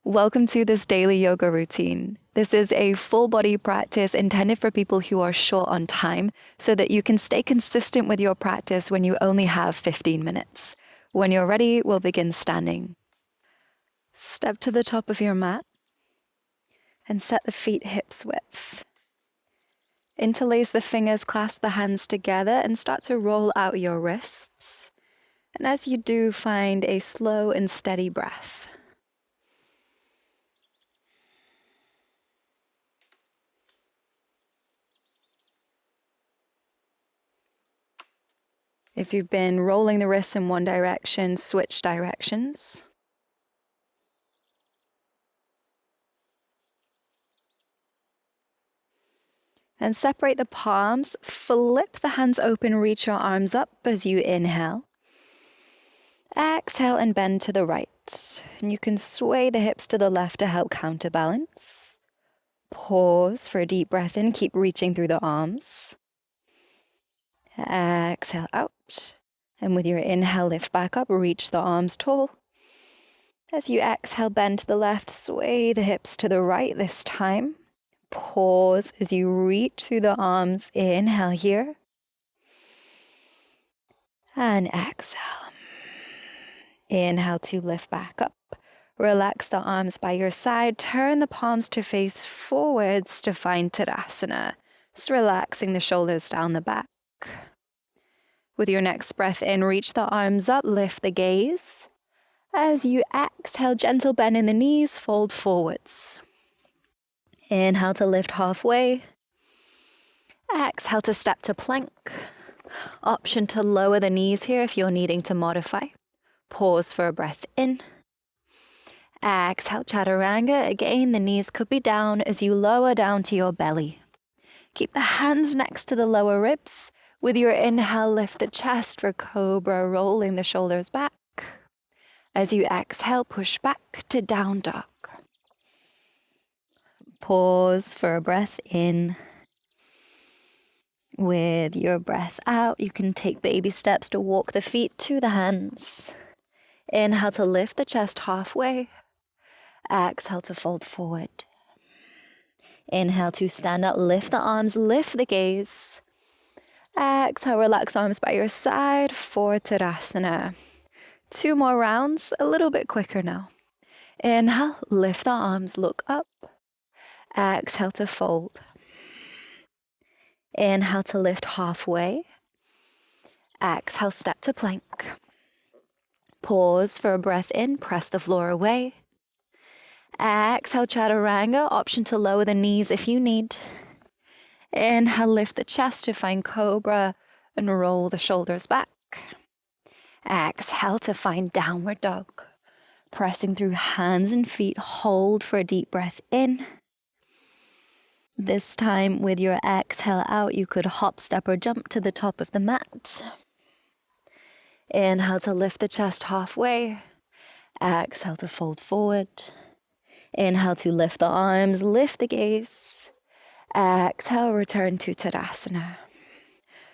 Welcome to this daily yoga routine. This is a full body practice intended for people who are short on time so that you can stay consistent with your practice when you only have 15 minutes. When you're ready, we'll begin standing. Step to the top of your mat and set the feet hips width. Interlace the fingers, clasp the hands together and start to roll out your wrists. And as you do, find a slow and steady breath. If you've been rolling the wrists in one direction, switch directions. And separate the palms, flip the hands open, reach your arms up as you inhale. Exhale and bend to the right. And you can sway the hips to the left to help counterbalance. Pause for a deep breath in, keep reaching through the arms. Exhale out, and with your inhale, lift back up, reach the arms tall. As you exhale, bend to the left, sway the hips to the right this time. Pause as you reach through the arms, inhale here. And exhale. Inhale to lift back up. Relax the arms by your side, turn the palms to face forwards to find Tadasana. Just relaxing the shoulders down the back. With your next breath in, reach the arms up, lift the gaze. As you exhale, gentle bend in the knees, fold forwards. Inhale to lift halfway. Exhale to step to plank. Option to lower the knees here if you're needing to modify. Pause for a breath in. Exhale, chaturanga. Again, the knees could be down as you lower down to your belly. Keep the hands next to the lower ribs. With your inhale, lift the chest for cobra, rolling the shoulders back. As you exhale, push back to down dog. Pause for a breath in. With your breath out, you can take baby steps to walk the feet to the hands. Inhale to lift the chest halfway. Exhale to fold forward. Inhale to stand up, lift the arms, lift the gaze. Exhale, relax arms by your side for Tadasana. 2 more rounds, a little bit quicker now. Inhale, lift the arms, look up. Exhale to fold. Inhale to lift halfway. Exhale, step to plank. Pause for a breath in, press the floor away. Exhale, chaturanga, option to lower the knees if you need. Inhale, lift the chest to find cobra and roll the shoulders back. Exhale to find downward dog. Pressing through hands and feet, hold for a deep breath in. This time with your exhale out, you could hop, step, or jump to the top of the mat. Inhale to lift the chest halfway. Exhale to fold forward. Inhale to lift the arms, lift the gaze. Exhale, return to Tadasana.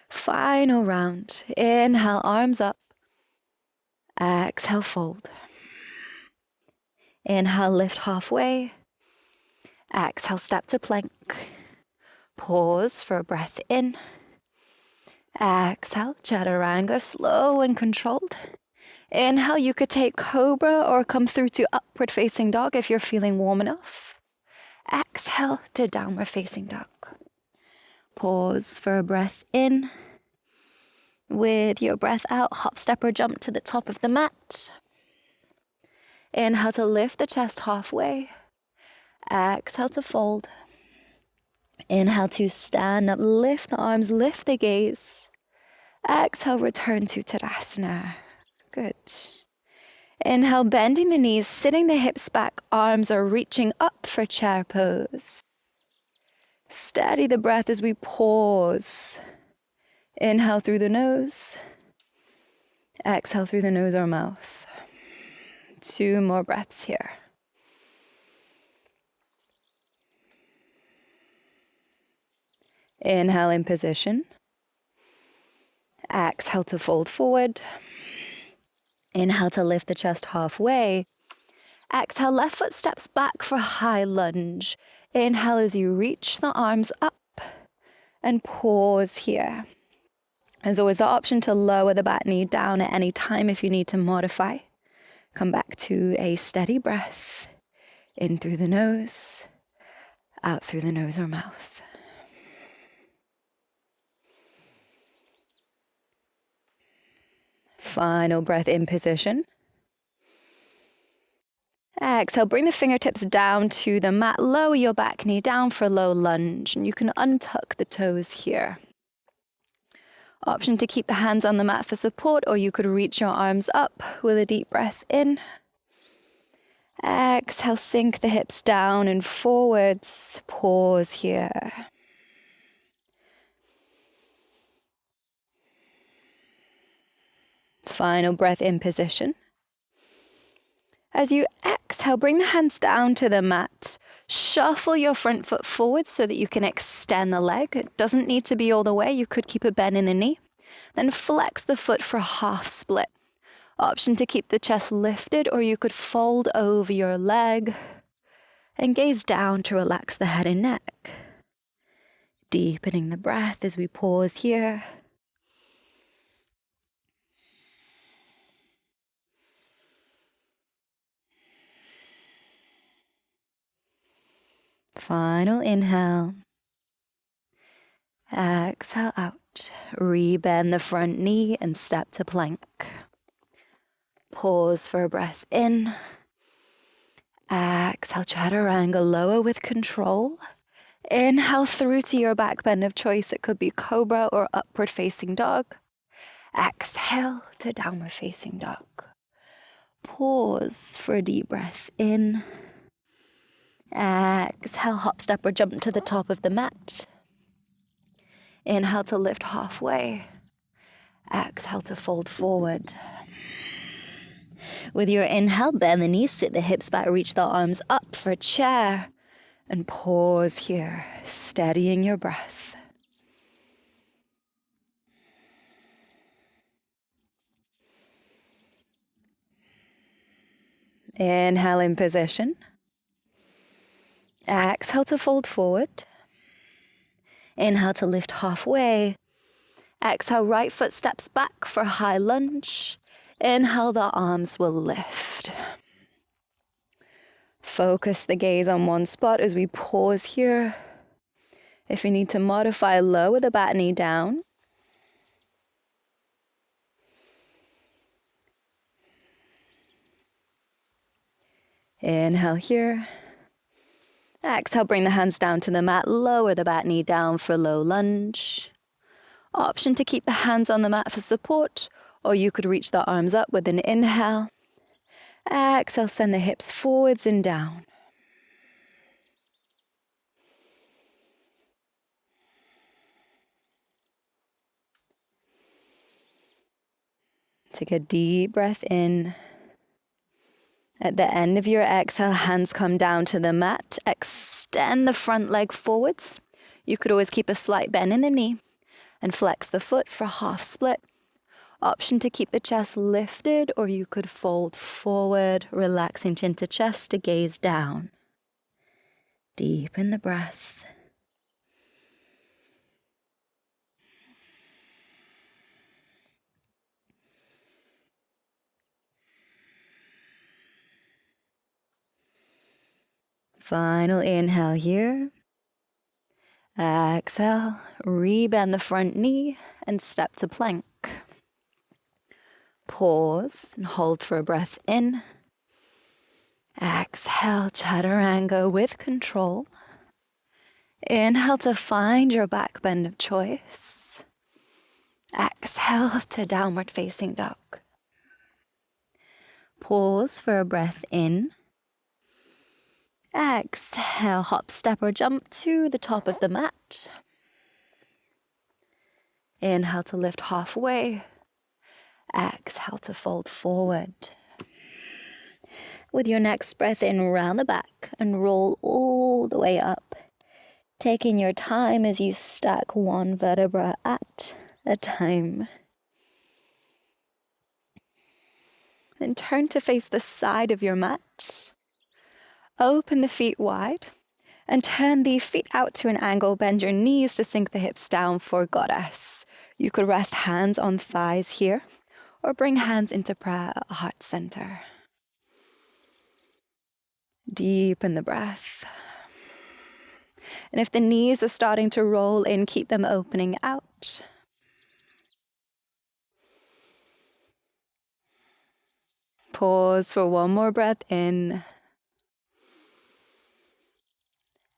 Final round. Inhale, arms up. Exhale, fold. Inhale, lift halfway. Exhale, step to plank. Pause for a breath in. Exhale, chaturanga, slow and controlled. Inhale, you could take cobra or come through to upward facing dog if you're feeling warm enough. Exhale to downward facing dog. Pause for a breath in. With your breath out, hop, step, or jump to the top of the mat. Inhale to lift the chest halfway. Exhale to fold. Inhale to stand up, lift the arms, lift the gaze. Exhale, return to Tadasana. Good. Inhale, bending the knees, sitting the hips back, arms are reaching up for chair pose. Steady the breath as we pause. Inhale through the nose. Exhale through the nose or mouth. 2 more breaths here. Inhale in position. Exhale to fold forward. Inhale to lift the chest halfway. Exhale, left foot steps back for high lunge. Inhale as you reach the arms up and pause here. There's always the option to lower the back knee down at any time if you need to modify. Come back to a steady breath. In through the nose, out through the nose or mouth. Final breath in position. Exhale, bring the fingertips down to the mat. Lower your back knee down for a low lunge. And you can untuck the toes here. Option to keep the hands on the mat for support, or you could reach your arms up with a deep breath in. Exhale, sink the hips down and forwards. Pause here. Final breath in position. As you exhale, bring the hands down to the mat. Shuffle your front foot forward so that you can extend the leg. It doesn't need to be all the way. You could keep a bend in the knee. Then flex the foot for half split. Option to keep the chest lifted, or you could fold over your leg and gaze down to relax the head and neck. Deepening the breath as we pause here. Final inhale. Exhale out. Rebend the front knee and step to plank. Pause for a breath in. Exhale, chaturanga, lower with control. Inhale through to your back bend of choice. It could be cobra or upward facing dog. Exhale to downward facing dog. Pause for a deep breath in. Exhale, hop, step, or jump to the top of the mat. Inhale to lift halfway. Exhale to fold forward. With your inhale, bend the knees, sit the hips back, reach the arms up for a chair. And pause here, steadying your breath. Inhale in position. Exhale to fold forward. Inhale to lift halfway. Exhale, right foot steps back for high lunge. Inhale, the arms will lift. Focus the gaze on one spot as we pause here. If you need to modify, lower the back knee down. Inhale here. Exhale, bring the hands down to the mat. Lower the back knee down for a low lunge. Option to keep the hands on the mat for support, or you could reach the arms up with an inhale. Exhale, send the hips forwards and down. Take a deep breath in. At the end of your exhale, hands come down to the mat. Extend the front leg forwards. You could always keep a slight bend in the knee and flex the foot for half split. Option to keep the chest lifted, or you could fold forward, relaxing chin to chest to gaze down. Deepen the breath. Final inhale here. Exhale, rebend the front knee and step to plank. Pause and hold for a breath in. Exhale, chaturanga with control. Inhale to find your back bend of choice. Exhale to downward facing dog. Pause for a breath in. Exhale, hop, step, or jump to the top of the mat. Inhale to lift halfway. Exhale to fold forward. With your next breath in, round the back and roll all the way up. Taking your time as you stack one vertebra at a time. Then turn to face the side of your mat. Open the feet wide and turn the feet out to an angle. Bend your knees to sink the hips down for goddess. You could rest hands on thighs here or bring hands into prayer at heart center. Deepen the breath. And if the knees are starting to roll in, keep them opening out. Pause for one more breath in.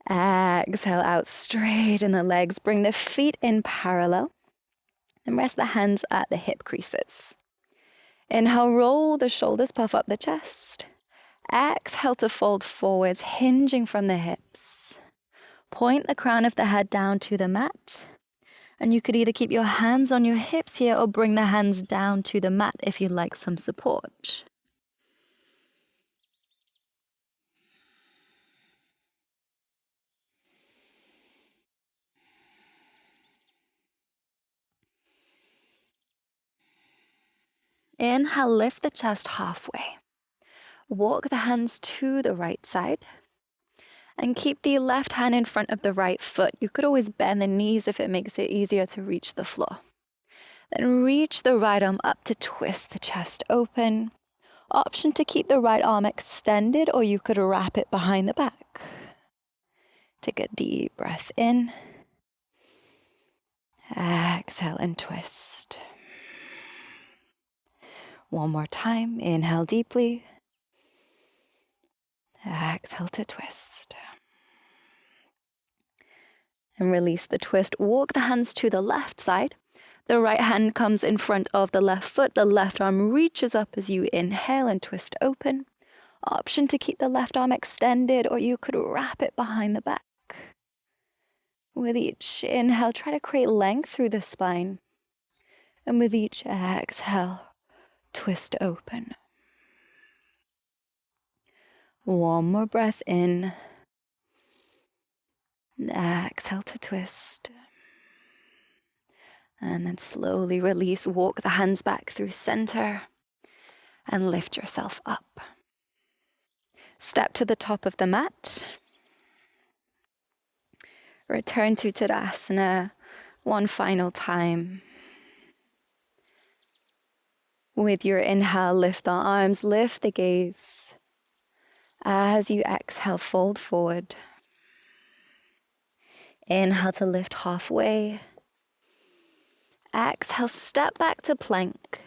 Exhale out, straighten the legs. Bring the feet in parallel and rest the hands at the hip creases. Inhale, roll the shoulders, puff up the chest. Exhale to fold forwards, hinging from the hips. Point the crown of the head down to the mat. And you could either keep your hands on your hips here or bring the hands down to the mat if you'd like some support. Inhale, lift the chest halfway. Walk the hands to the right side. And keep the left hand in front of the right foot. You could always bend the knees if it makes it easier to reach the floor. Then reach the right arm up to twist the chest open. Option to keep the right arm extended, or you could wrap it behind the back. Take a deep breath in. Exhale and twist. One more time. Inhale deeply. Exhale to twist. And release the twist. Walk the hands to the left side. The right hand comes in front of the left foot. The left arm reaches up as you inhale and twist open. Option to keep the left arm extended, or you could wrap it behind the back. With each inhale, try to create length through the spine. And with each exhale, twist open. One more breath in. Exhale to twist. And then slowly release. Walk the hands back through center and lift yourself up. Step to the top of the mat. Return to Tadasana one final time. With your inhale, lift the arms, lift the gaze. As you exhale, fold forward. Inhale to lift halfway. Exhale, step back to plank.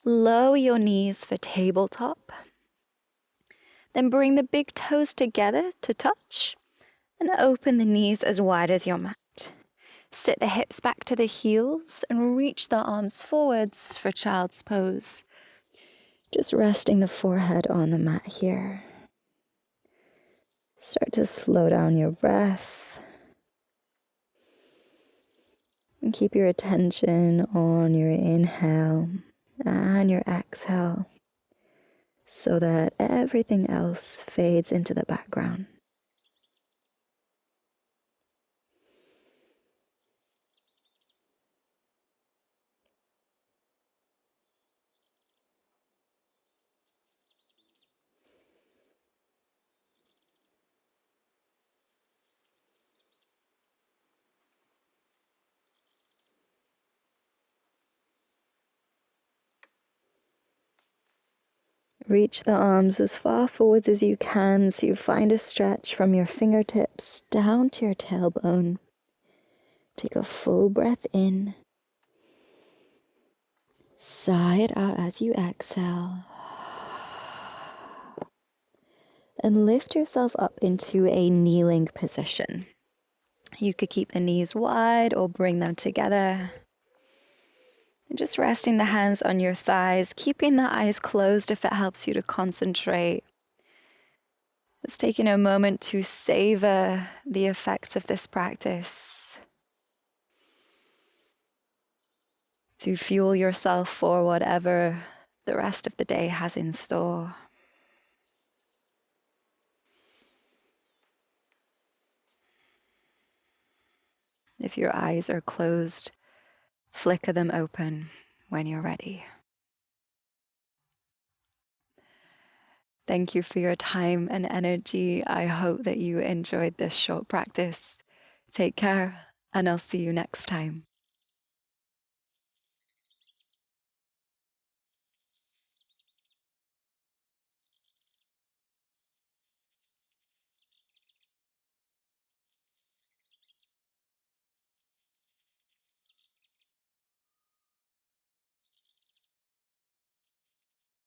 Lower your knees for tabletop. Then bring the big toes together to touch and open the knees as wide as your mat. Sit the hips back to the heels and reach the arms forwards for child's pose. Just resting the forehead on the mat here. Start to slow down your breath. And keep your attention on your inhale and your exhale so that everything else fades into the background. Reach the arms as far forwards as you can so you find a stretch from your fingertips down to your tailbone. Take a full breath in. Sigh it out as you exhale. And lift yourself up into a kneeling position. You could keep the knees wide or bring them together. And just resting the hands on your thighs, keeping the eyes closed if it helps you to concentrate. It's taking a moment to savor the effects of this practice, to fuel yourself for whatever the rest of the day has in store. If your eyes are closed, flicker them open when you're ready. Thank you for your time and energy. I hope that you enjoyed this short practice. Take care, and I'll see you next time.